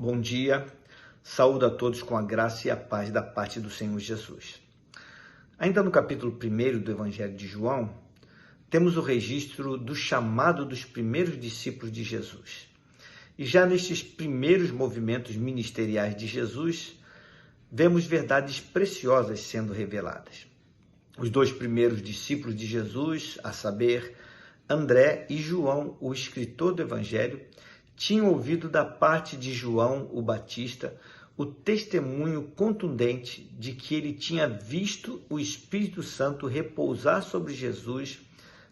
Bom dia, saúdo a todos com a graça e a paz da parte do Senhor Jesus. Ainda no capítulo 1 do Evangelho de João, temos o registro do chamado dos primeiros discípulos de Jesus. E já nestes primeiros movimentos ministeriais de Jesus, vemos verdades preciosas sendo reveladas. Os dois primeiros discípulos de Jesus, a saber, André e João, o escritor do Evangelho, tinham ouvido da parte de João o Batista o testemunho contundente de que ele tinha visto o Espírito Santo repousar sobre Jesus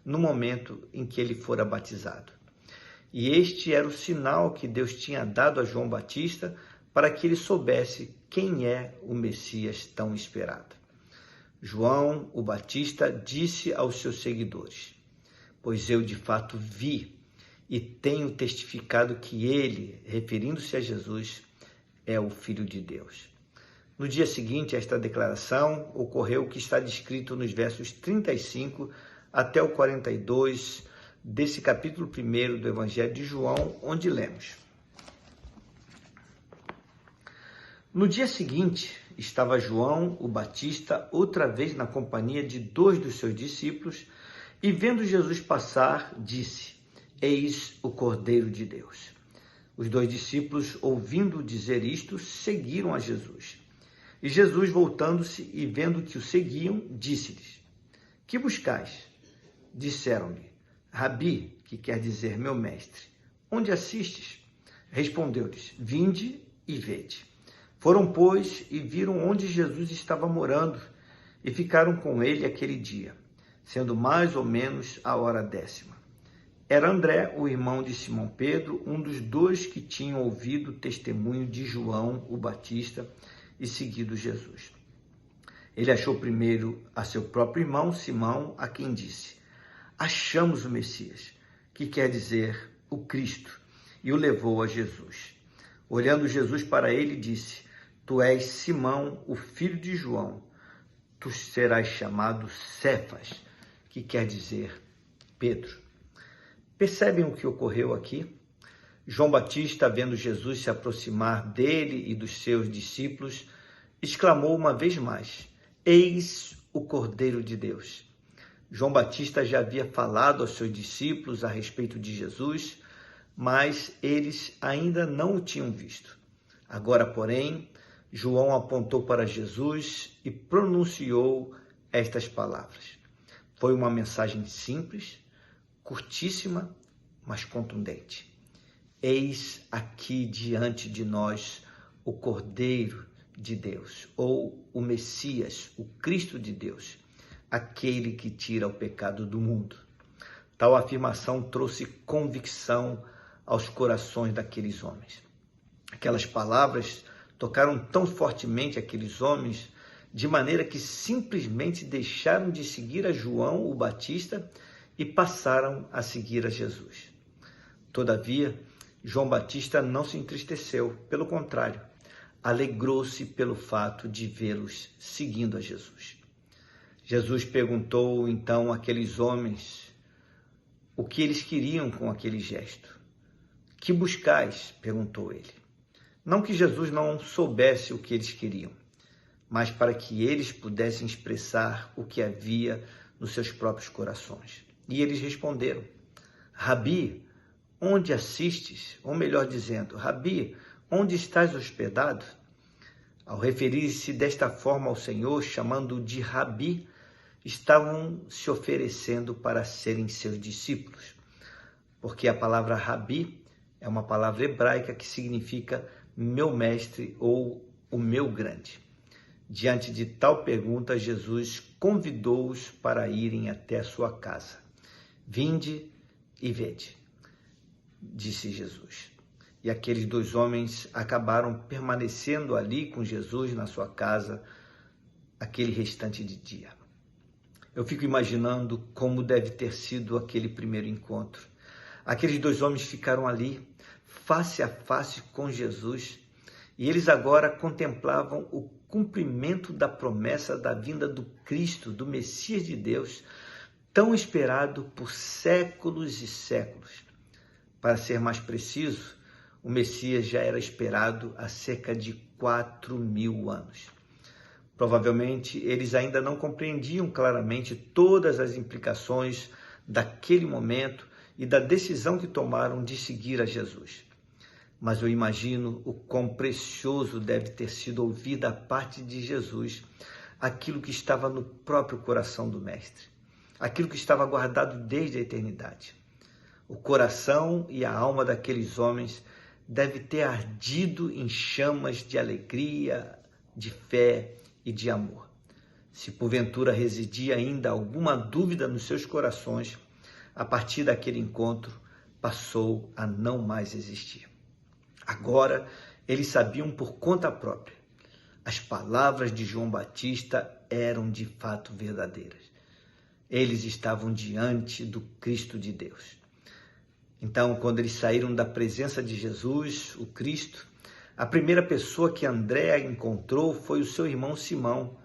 no momento em que ele fora batizado. E este era o sinal que Deus tinha dado a João Batista para que ele soubesse quem é o Messias tão esperado. João, o Batista, disse aos seus seguidores: "Pois eu de fato vi e tenho testificado que ele, referindo-se a Jesus, é o Filho de Deus." No dia seguinte a esta declaração, ocorreu o que está descrito nos versos 35 até o 42 desse capítulo 1 do Evangelho de João, onde lemos: No dia seguinte, estava João, o Batista, outra vez na companhia de dois dos seus discípulos, e vendo Jesus passar, disse: "Eis o Cordeiro de Deus." Os dois discípulos, ouvindo dizer isto, seguiram a Jesus. E Jesus, voltando-se e vendo que o seguiam, disse-lhes: "Que buscais?" Disseram-lhe: "Rabi", que quer dizer meu mestre, "onde assistes?" Respondeu-lhes: "Vinde e vede." Foram, pois, e viram onde Jesus estava morando, e ficaram com ele aquele dia, sendo mais ou menos a hora 10ª. Era André, o irmão de Simão Pedro, um dos dois que tinham ouvido o testemunho de João, o Batista, e seguido Jesus. Ele achou primeiro a seu próprio irmão, Simão, a quem disse: "Achamos o Messias", que quer dizer o Cristo, e o levou a Jesus. Olhando Jesus para ele, disse: "Tu és Simão, o filho de João. Tu serás chamado Cefas", que quer dizer Pedro. Percebem o que ocorreu aqui? João Batista, vendo Jesus se aproximar dele e dos seus discípulos, exclamou uma vez mais: "Eis o Cordeiro de Deus." João Batista já havia falado aos seus discípulos a respeito de Jesus, mas eles ainda não o tinham visto. Agora, porém, João apontou para Jesus e pronunciou estas palavras. Foi uma mensagem simples, curtíssima, mas contundente. Eis aqui diante de nós o Cordeiro de Deus, ou o Messias, o Cristo de Deus, aquele que tira o pecado do mundo. Tal afirmação trouxe convicção aos corações daqueles homens. Aquelas palavras tocaram tão fortemente aqueles homens, de maneira que simplesmente deixaram de seguir a João, o Batista, e passaram a seguir a Jesus. Todavia, João Batista não se entristeceu, pelo contrário, alegrou-se pelo fato de vê-los seguindo a Jesus. Jesus perguntou então àqueles homens o que eles queriam com aquele gesto. "Que buscais?" perguntou ele. Não que Jesus não soubesse o que eles queriam, mas para que eles pudessem expressar o que havia nos seus próprios corações. E eles responderam: "Rabi, onde assistes?" Ou melhor dizendo, "Rabi, onde estás hospedado?" Ao referir-se desta forma ao Senhor, chamando-o de Rabi, estavam se oferecendo para serem seus discípulos, porque a palavra Rabi é uma palavra hebraica que significa meu mestre ou o meu grande. Diante de tal pergunta, Jesus convidou-os para irem até a sua casa. "Vinde e vede", disse Jesus. E aqueles dois homens acabaram permanecendo ali com Jesus na sua casa aquele restante de dia. Eu fico imaginando como deve ter sido aquele primeiro encontro. Aqueles dois homens ficaram ali, face a face com Jesus, e eles agora contemplavam o cumprimento da promessa da vinda do Cristo, do Messias de Deus, tão esperado por séculos e séculos. Para ser mais preciso, O Messias já era esperado há cerca de 4.000 anos. Provavelmente, eles ainda não compreendiam claramente todas as implicações daquele momento e da decisão que tomaram de seguir a Jesus. Mas eu imagino o quão precioso deve ter sido ouvir da parte de Jesus aquilo que estava no próprio coração do Mestre, aquilo que estava guardado desde a eternidade. O coração e a alma daqueles homens deve ter ardido em chamas de alegria, de fé e de amor. Se porventura residia ainda alguma dúvida nos seus corações, a partir daquele encontro passou a não mais existir. Agora, eles sabiam por conta própria. As palavras de João Batista eram de fato verdadeiras. Eles estavam diante do Cristo de Deus. Então, quando eles saíram da presença de Jesus, o Cristo, a primeira pessoa que André encontrou foi o seu irmão Simão,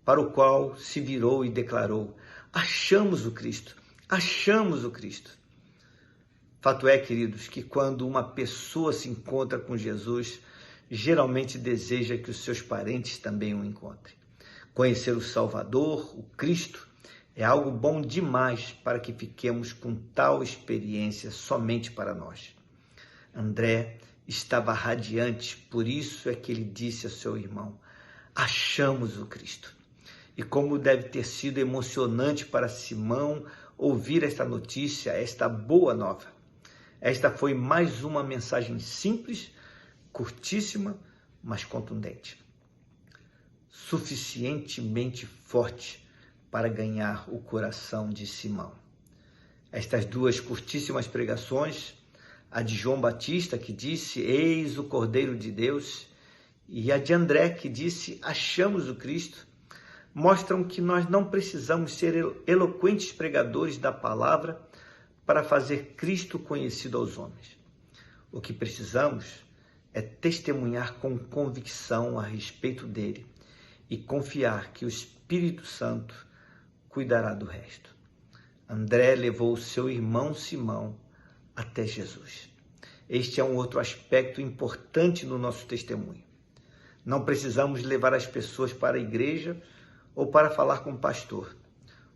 para o qual se virou e declarou: achamos o Cristo, achamos o Cristo. Fato é, queridos, que quando uma pessoa se encontra com Jesus, geralmente deseja que os seus parentes também o encontrem. Conhecer o Salvador, o Cristo, é algo bom demais para que fiquemos com tal experiência somente para nós. André estava radiante, por isso é que ele disse a seu irmão: achamos o Cristo. E como deve ter sido emocionante para Simão ouvir esta notícia, esta boa nova. Esta foi mais uma mensagem simples, curtíssima, mas contundente. Suficientemente forte para ganhar o coração de Simão. Estas duas curtíssimas pregações, a de João Batista, que disse: eis o Cordeiro de Deus, e a de André, que disse: achamos o Cristo, mostram que nós não precisamos ser eloquentes pregadores da palavra para fazer Cristo conhecido aos homens. O que precisamos é testemunhar com convicção a respeito dele e confiar que o Espírito Santo cuidará do resto. André levou seu irmão Simão até Jesus. Este é um outro aspecto importante no nosso testemunho. Não precisamos levar as pessoas para a igreja ou para falar com o pastor.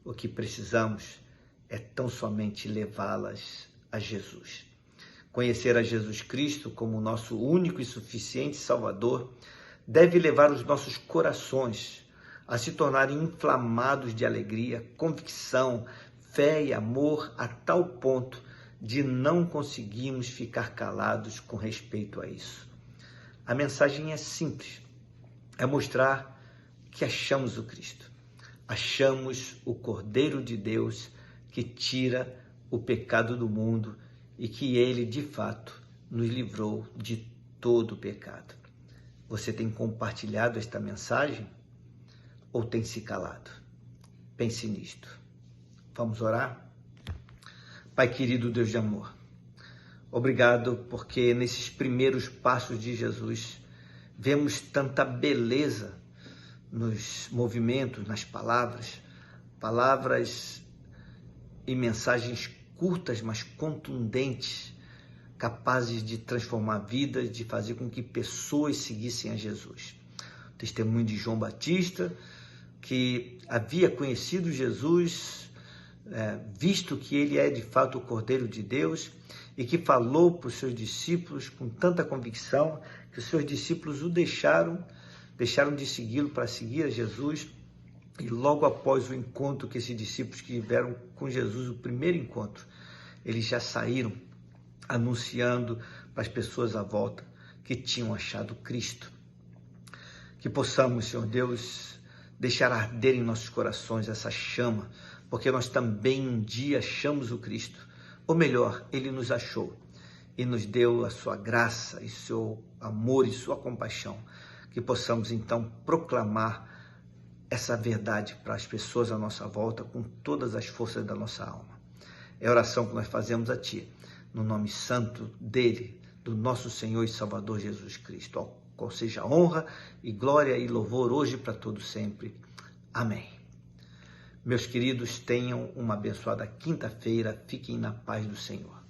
O que precisamos é tão somente levá-las a Jesus. Conhecer a Jesus Cristo como nosso único e suficiente Salvador deve levar os nossos corações a se tornarem inflamados de alegria, convicção, fé e amor a tal ponto de não conseguirmos ficar calados com respeito a isso. A mensagem é simples, é mostrar que achamos o Cristo, achamos o Cordeiro de Deus que tira o pecado do mundo e que ele, de fato, nos livrou de todo o pecado. Você tem compartilhado esta mensagem ou tem se calado? Pense nisto. Vamos orar? Pai querido, Deus de amor, obrigado porque nesses primeiros passos de Jesus vemos tanta beleza nos movimentos, nas palavras e mensagens curtas, mas contundentes, capazes de transformar vidas, de fazer com que pessoas seguissem a Jesus. O testemunho de João Batista, que havia conhecido Jesus, visto que ele é de fato o Cordeiro de Deus, e que falou para os seus discípulos com tanta convicção que os seus discípulos o deixaram de segui-lo para seguir a Jesus. E logo após o encontro que esses discípulos que tiveram com Jesus, o primeiro encontro, eles já saíram anunciando para as pessoas à volta que tinham achado Cristo. Que possamos, Senhor Deus, deixar arder em nossos corações essa chama, porque nós também um dia achamos o Cristo, ou melhor, ele nos achou e nos deu a sua graça e seu amor e sua compaixão. Que possamos então proclamar essa verdade para as pessoas à nossa volta com todas as forças da nossa alma. É a oração que nós fazemos a Ti, no nome santo dele, do nosso Senhor e Salvador Jesus Cristo, ao qual seja honra e glória e louvor hoje para todos sempre. Amém. Meus queridos, tenham uma abençoada quinta-feira, fiquem na paz do Senhor.